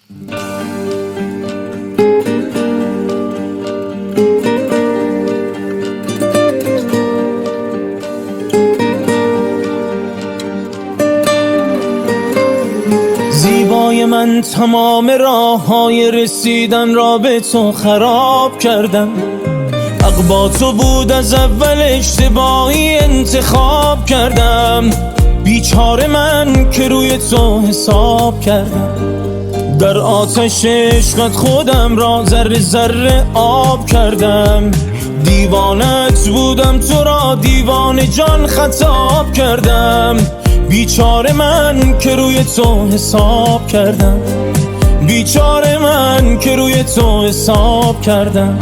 زیبای من تمام راه‌های رسیدن را به تو خراب کردم. حق با تو بود از اول، اشتباهی انتخاب کردم. بیچاره من که روی تو حساب کردم. در آتش عشقت خودم را ذره ذره آب کردم. دیوانت بودم، تو را دیوانه جان خطاب کردم. بیچاره من که روی تو حساب کردم. بیچاره من که روی تو حساب کردم.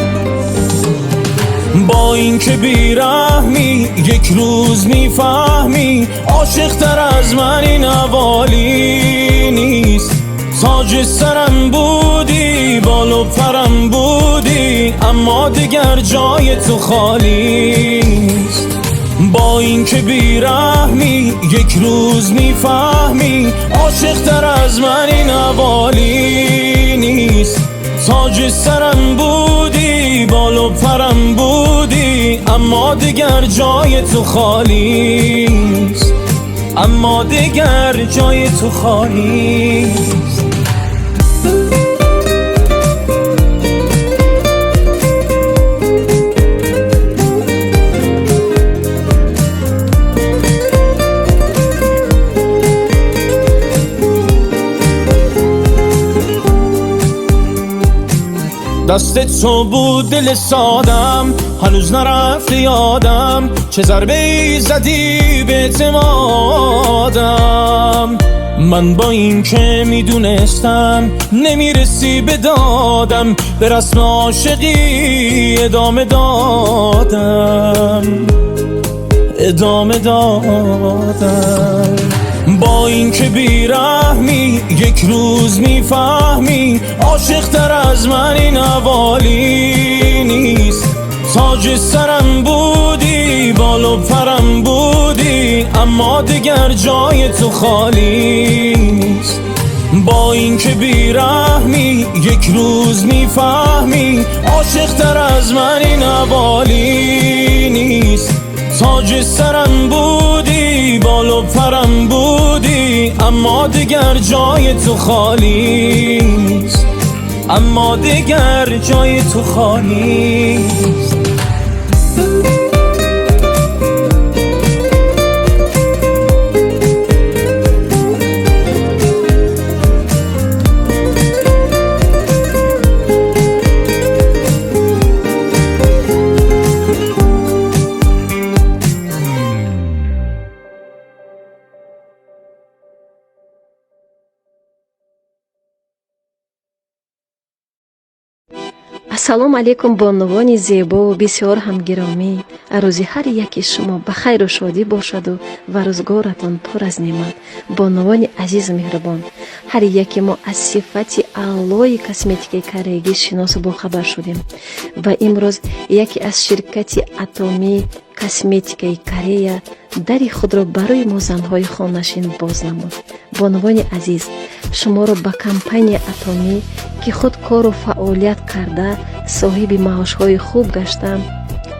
با این که بیرحمی یک روز میفهمی، عاشق تر از من این حوالی نیست. تاج سرم بودی، بال و پرم بودی، اما دیگر جای تو خالی نیست. با این که بیرحمی یک روز میفهمی، عاشق تر از من این حوالی نیست. تاج سرم بودی، بال و پرم بودی، اما دیگر جای تو خالی نیست. اما دیگر جای تو خالی نیست. دست تو بود دل سادم، هنوز نرفت یادم. چه ضربه ای زدی به اعتمادم. من با این که میدونستم نمیرسی به دادم، به رسم عاشقی ادامه دادم. با این که بیرحمی یک روز میفهمی، عاشق تر از من این حوالی نیست. تاج سرم بودی، بال و پرم بودی، اما دیگر جای تو خالی نیست. با این که بیرحمی یک روز میفهمی، عاشق تر از من این حوالی نیست. تاج سرم بودی، بال و پرم بودی، اما دیگر جای تو خالی نیست. اما دیگر جای تو خالی نیست. ассалому алайкум бонувони зебову бисёр ҳамгиромӣ. рӯзи ҳар яки шумо ба хайру шодӣ бошаду ва рӯзгоратон пур аз неъмат. бонувони азизу меҳрубон, ҳар яке мо аз сифати аълои косметикаи кореягӣ шиносу бохабар шудем ва имрӯз яке аз ширкати атомии косметикаи Корея дари худро барои мо занҳои хонашин боз намуд. бонувони азиз, шуморо ба компания атомӣ ки худ кору фаъолият карда соҳиби маошҳои хуб гашта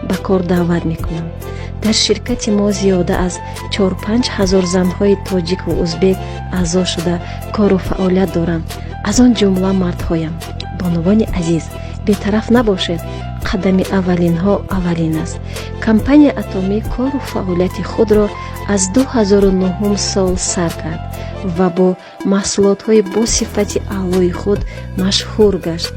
ба кор даъват мекунам. дар ширкати мо зиёда аз 4-5 ҳазор занҳои тоҷику узбек аъзо шуда кору фаъолият доранд. аз он ҷумла мардҳоям. бонувони азиз, бетараф набошед, қадами аввалинҳо аввалин аст. компания атомӣ кору фаъолияти худро аз 2009 сол сар кард ва бо маҳсулотҳои бо сифати аълои худ машҳур гашт.